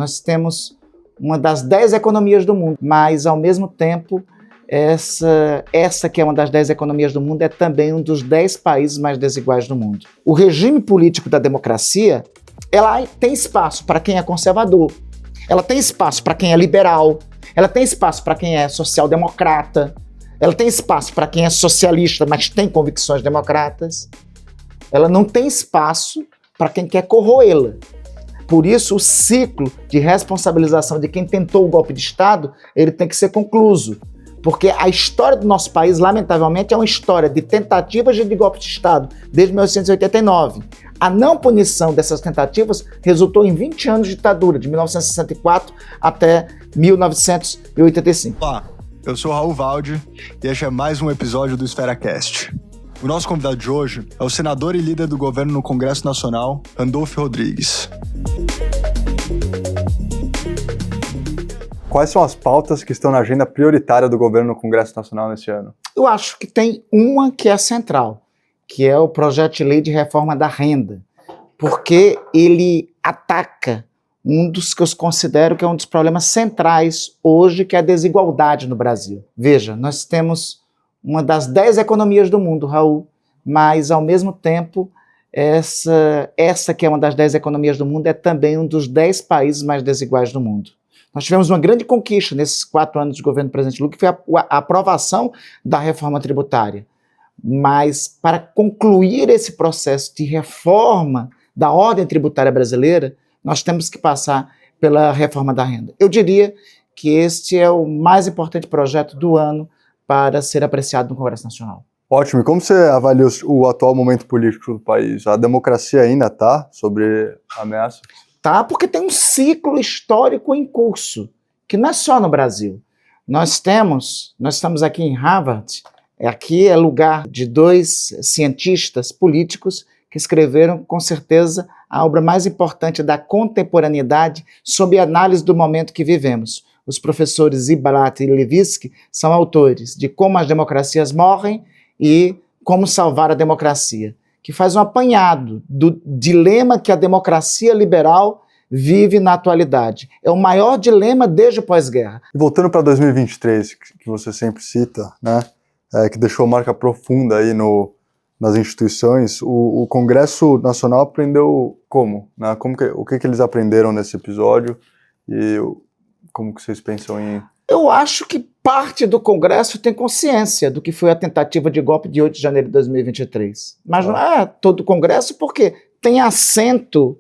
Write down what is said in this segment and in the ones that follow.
nós temos uma das 10 economias do mundo, mas, ao mesmo tempo, essa que é uma das 10 economias do mundo é também um dos 10 países mais desiguais do mundo. O regime político da democracia, ela tem espaço para quem é conservador, ela tem espaço para quem é liberal, ela tem espaço para quem é social-democrata, ela tem espaço para quem é socialista, mas tem convicções democratas. Ela não tem espaço para quem quer corroê-la. Por isso, o ciclo de responsabilização de quem tentou o golpe de Estado, ele tem que ser concluso. Porque a história do nosso país, lamentavelmente, é uma história de tentativas de golpe de Estado desde 1989. A não punição dessas tentativas resultou em 20 anos de ditadura, de 1964 até 1985. Olá, eu sou Raul Valde e este é mais um episódio do EsferaCast. O nosso convidado de hoje é o senador e líder do governo no Congresso Nacional, Randolfo Rodrigues. Quais são as pautas que estão na agenda prioritária do governo no Congresso Nacional neste ano? Eu acho que tem uma que é central, que é o projeto de lei de reforma da renda, porque ele ataca um dos que eu considero que é um dos problemas centrais hoje, que é a desigualdade no Brasil. Veja, nós temos uma das 10 economias do mundo, Raul, mas, ao mesmo tempo, essa que é uma das 10 economias do mundo é também um dos 10 países mais desiguais do mundo. Nós tivemos uma grande conquista nesses 4 anos de governo do presidente Lula, que foi a aprovação da reforma tributária. Mas, para concluir esse processo de reforma da ordem tributária brasileira, nós temos que passar pela reforma da renda. Eu diria que este é o mais importante projeto do ano para ser apreciado no Congresso Nacional. Ótimo. E como você avalia o atual momento político do país? A democracia ainda está sobre ameaça? Tá, porque tem um ciclo histórico em curso, que não é só no Brasil. Nós estamos aqui em Harvard, aqui é lugar de 2 cientistas políticos que escreveram, com certeza, a obra mais importante da contemporaneidade sob análise do momento que vivemos. Os professores Ziblatt e Levitsky são autores de Como as Democracias Morrem e Como Salvar a Democracia, que faz um apanhado do dilema que a democracia liberal vive na atualidade. É o maior dilema desde o pós-guerra. E voltando para 2023, que você sempre cita, né, que deixou marca profunda aí nas instituições, o Congresso Nacional aprendeu como? Né? O que eles aprenderam nesse episódio e como que vocês pensam em... Eu acho que parte do Congresso tem consciência do que foi a tentativa de golpe de 8 de janeiro de 2023. Mas não é todo o Congresso, porque tem assento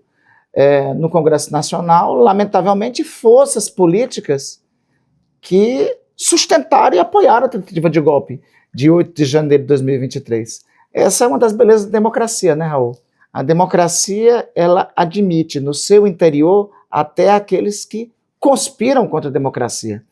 no Congresso Nacional, lamentavelmente, forças políticas que sustentaram e apoiaram a tentativa de golpe de 8 de janeiro de 2023. Essa é uma das belezas da democracia, né, Raul? A democracia, ela admite no seu interior até aqueles que conspiram contra a democracia.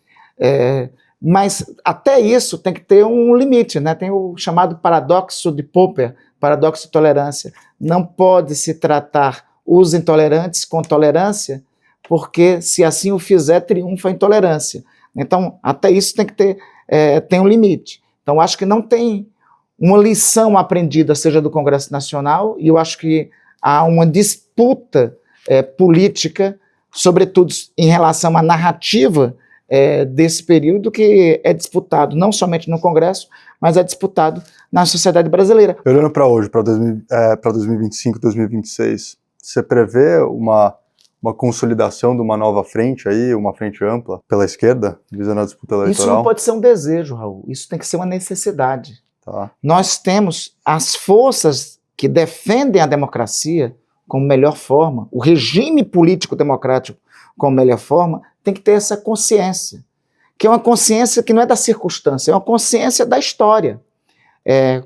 Mas até isso tem que ter um limite, né? Tem o chamado paradoxo de Popper, paradoxo de tolerância. Não pode se tratar os intolerantes com tolerância, porque se assim o fizer, triunfa a intolerância. Então, até isso tem que ter tem um limite. Então, acho que não tem uma lição aprendida, seja do Congresso Nacional, e eu acho que há uma disputa política, sobretudo em relação à narrativa desse período, que é disputado não somente no Congresso, mas é disputado na sociedade brasileira. Olhando para hoje, para 2025, 2026, você prevê uma consolidação de uma nova frente aí, uma frente ampla pela esquerda, visando a disputa eleitoral? Isso não pode ser um desejo, Raul, isso tem que ser uma necessidade. Tá. Nós temos as forças que defendem a democracia como melhor forma, o regime político democrático como melhor forma, tem que ter essa consciência, que é uma consciência que não é da circunstância, é uma consciência da história.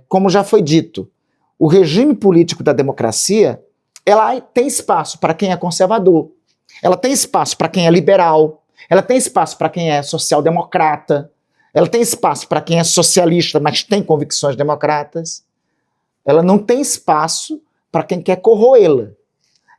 Como já foi dito, o regime político da democracia, ela tem espaço para quem é conservador, ela tem espaço para quem é liberal, ela tem espaço para quem é social-democrata, ela tem espaço para quem é socialista, mas tem convicções democratas. Ela não tem espaço para quem quer corroê-la.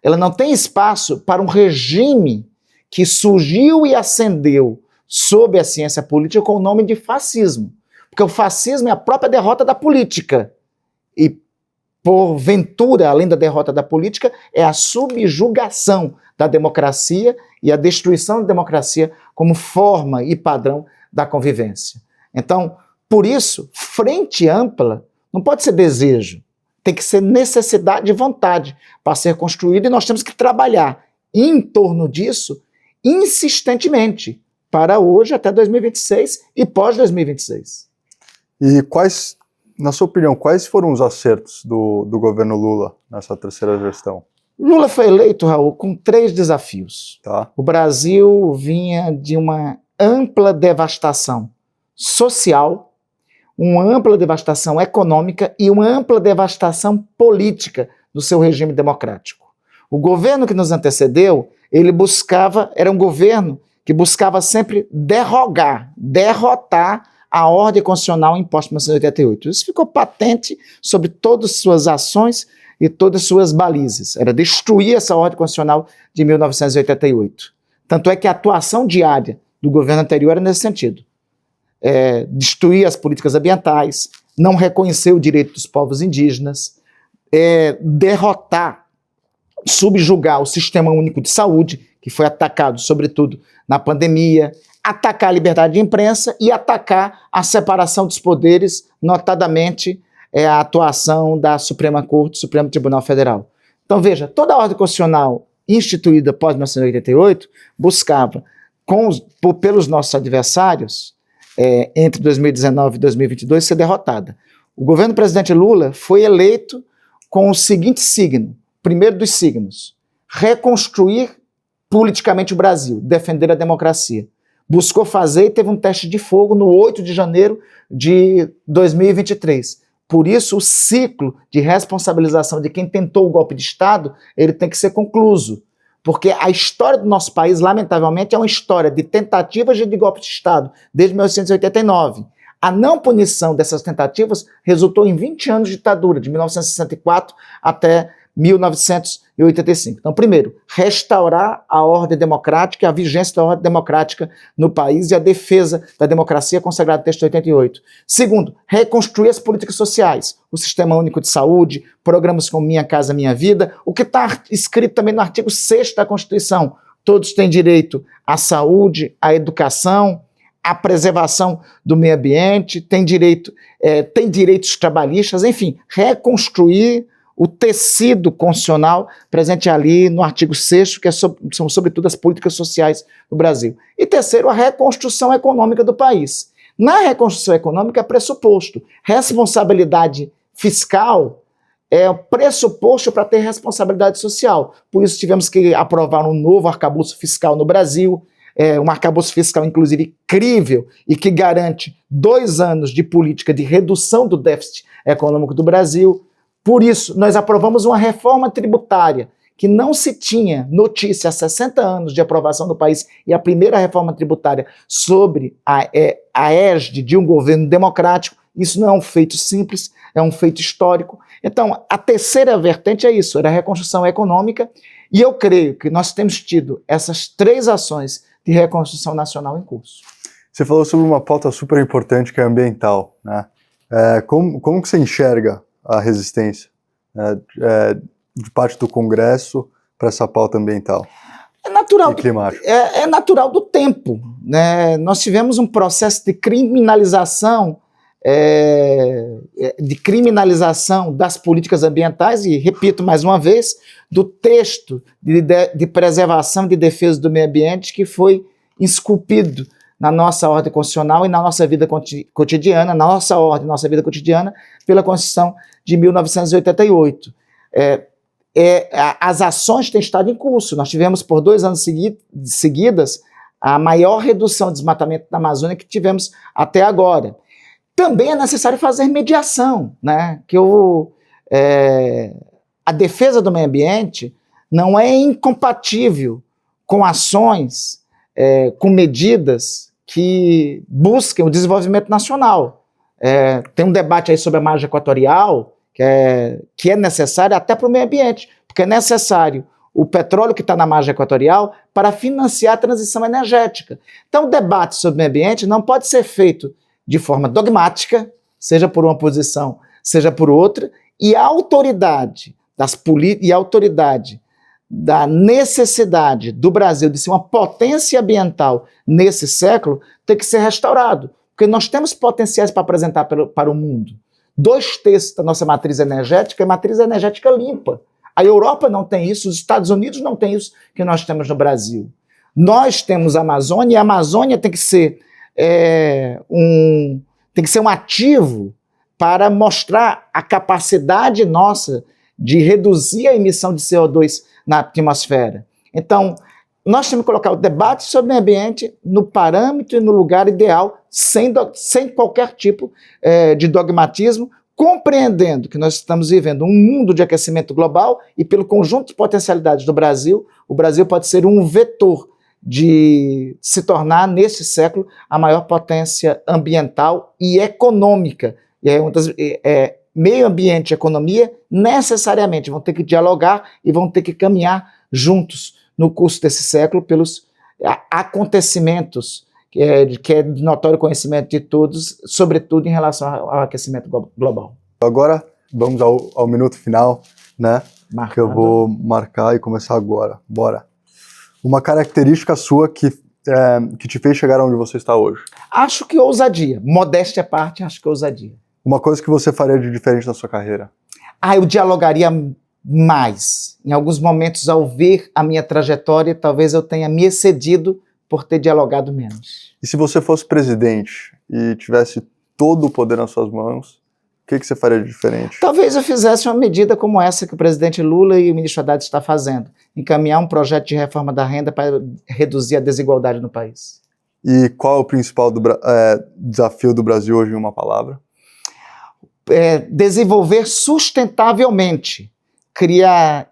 Ela não tem espaço para um regime que surgiu e ascendeu sob a ciência política com o nome de fascismo. Porque o fascismo é a própria derrota da política. E porventura, além da derrota da política, é a subjugação da democracia e a destruição da democracia como forma e padrão da convivência. Então, por isso, frente ampla não pode ser desejo, tem que ser necessidade e vontade para ser construída, e nós temos que trabalhar em torno disso insistentemente, para hoje até 2026 e pós-2026. E quais, na sua opinião, quais foram os acertos do governo Lula nessa terceira gestão? Lula foi eleito, Raul, com 3 desafios. Tá? O Brasil vinha de uma ampla devastação social, uma ampla devastação econômica e uma ampla devastação política do seu regime democrático. O governo que nos antecedeu, era um governo que buscava sempre derrotar a ordem constitucional imposta em 1988. Isso ficou patente sobre todas as suas ações e todas as suas balizas. Era destruir essa ordem constitucional de 1988. Tanto é que a atuação diária do governo anterior era nesse sentido. Destruir as políticas ambientais, não reconhecer o direito dos povos indígenas, derrotar, subjugar o Sistema Único de Saúde, que foi atacado, sobretudo, na pandemia, atacar a liberdade de imprensa e atacar a separação dos poderes, notadamente a atuação da Suprema Corte, Supremo Tribunal Federal. Então, veja, toda a ordem constitucional instituída após 1988 buscava, pelos nossos adversários, entre 2019 e 2022, ser derrotada. O governo do presidente Lula foi eleito com o seguinte signo, primeiro dos signos: reconstruir politicamente o Brasil, defender a democracia. Buscou fazer e teve um teste de fogo no 8 de janeiro de 2023. Por isso, o ciclo de responsabilização de quem tentou o golpe de Estado, ele tem que ser concluso. Porque a história do nosso país, lamentavelmente, é uma história de tentativas de golpe de Estado, desde 1989. A não punição dessas tentativas resultou em 20 anos de ditadura, de 1964 até 1985. Então, primeiro, restaurar a ordem democrática, a vigência da ordem democrática no país e a defesa da democracia consagrada no texto de 88. Segundo, reconstruir as políticas sociais, o Sistema Único de Saúde, programas como Minha Casa Minha Vida, o que está escrito também no artigo 6º da Constituição. Todos têm direito à saúde, à educação, à preservação do meio ambiente, têm direitos trabalhistas, enfim, reconstruir o tecido constitucional presente ali no artigo 6º, que são sobretudo as políticas sociais do Brasil. E terceiro, a reconstrução econômica do país. Na reconstrução econômica é pressuposto. Responsabilidade fiscal é o pressuposto para ter responsabilidade social. Por isso tivemos que aprovar um novo arcabouço fiscal no Brasil, um arcabouço fiscal, inclusive, crível e que garante 2 anos de política de redução do déficit econômico do Brasil. Por isso, nós aprovamos uma reforma tributária que não se tinha notícia há 60 anos de aprovação do país, e a primeira reforma tributária sobre a égide de um governo democrático. Isso não é um feito simples, é um feito histórico. Então, a terceira vertente é isso, era a reconstrução econômica, e eu creio que nós temos tido essas 3 ações de reconstrução nacional em curso. Você falou sobre uma pauta super importante que é ambiental, né? Como que você enxerga a resistência de parte do Congresso para essa pauta ambiental? É natural, e climática? É natural do tempo, né? Nós tivemos um processo de criminalização das políticas ambientais, e repito mais uma vez, do texto de preservação e de defesa do meio ambiente que foi esculpido na nossa ordem constitucional e na nossa vida cotidiana, na nossa ordem, nossa vida cotidiana, pela Constituição de 1988. As ações têm estado em curso. Nós tivemos por 2 anos seguidas a maior redução de desmatamento da Amazônia que tivemos até agora. Também é necessário fazer mediação, né? A defesa do meio ambiente não é incompatível com ações, com medidas que busquem o desenvolvimento nacional. Tem um debate aí sobre a margem equatorial, que é necessário até para o meio ambiente, porque é necessário o petróleo que está na margem equatorial para financiar a transição energética. Então, o debate sobre o meio ambiente não pode ser feito de forma dogmática, seja por uma posição, seja por outra, E a autoridade e a autoridade da necessidade do Brasil de ser uma potência ambiental nesse século tem que ser restaurado, porque nós temos potenciais para apresentar para o mundo. 2/3 da nossa matriz energética é matriz energética limpa. A Europa não tem isso, os Estados Unidos não tem isso que nós temos no Brasil. Nós temos a Amazônia, e a Amazônia tem que ser um ativo para mostrar a capacidade nossa de reduzir a emissão de CO2 na atmosfera. Então, nós temos que colocar o debate sobre o meio ambiente no parâmetro e no lugar ideal, sem qualquer tipo de dogmatismo, compreendendo que nós estamos vivendo um mundo de aquecimento global e pelo conjunto de potencialidades do Brasil, o Brasil pode ser um vetor de se tornar, nesse século, a maior potência ambiental e econômica. E meio ambiente e economia necessariamente vão ter que dialogar e vão ter que caminhar juntos no curso desse século pelos acontecimentos que é de notório conhecimento de todos, sobretudo em relação ao aquecimento global. Agora vamos ao minuto final, né? Marcado. Que eu vou marcar e começar agora. Bora. Uma característica sua que te fez chegar onde você está hoje. Acho que ousadia. Modéstia à parte, acho que ousadia. Uma coisa que você faria de diferente na sua carreira? Eu dialogaria mais. Em alguns momentos, ao ver a minha trajetória, talvez eu tenha me excedido por ter dialogado menos. E se você fosse presidente e tivesse todo o poder nas suas mãos, o que você faria de diferente? Talvez eu fizesse uma medida como essa que o presidente Lula e o ministro Haddad estão fazendo, encaminhar um projeto de reforma da renda para reduzir a desigualdade no país. E qual é o principal desafio do Brasil hoje em uma palavra? Desenvolver sustentavelmente, criar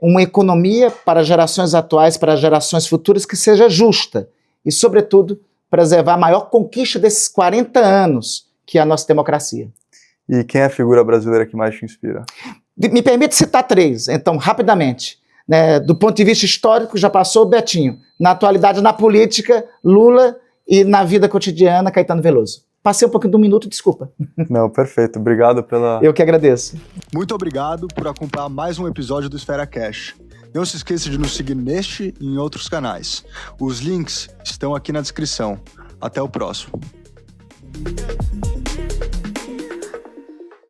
uma economia para gerações atuais, para gerações futuras que seja justa e, sobretudo, preservar a maior conquista desses 40 anos, que é a nossa democracia. E quem é a figura brasileira que mais te inspira? Me permite citar 3, então, rapidamente. Do ponto de vista histórico, já passou o Betinho. Na atualidade, na política, Lula, e na vida cotidiana, Caetano Veloso. Passei um pouquinho de um minuto, desculpa. Não, perfeito. Obrigado pela... Eu que agradeço. Muito obrigado por acompanhar mais um episódio do Esfera Cash. Não se esqueça de nos seguir neste e em outros canais. Os links estão aqui na descrição. Até o próximo.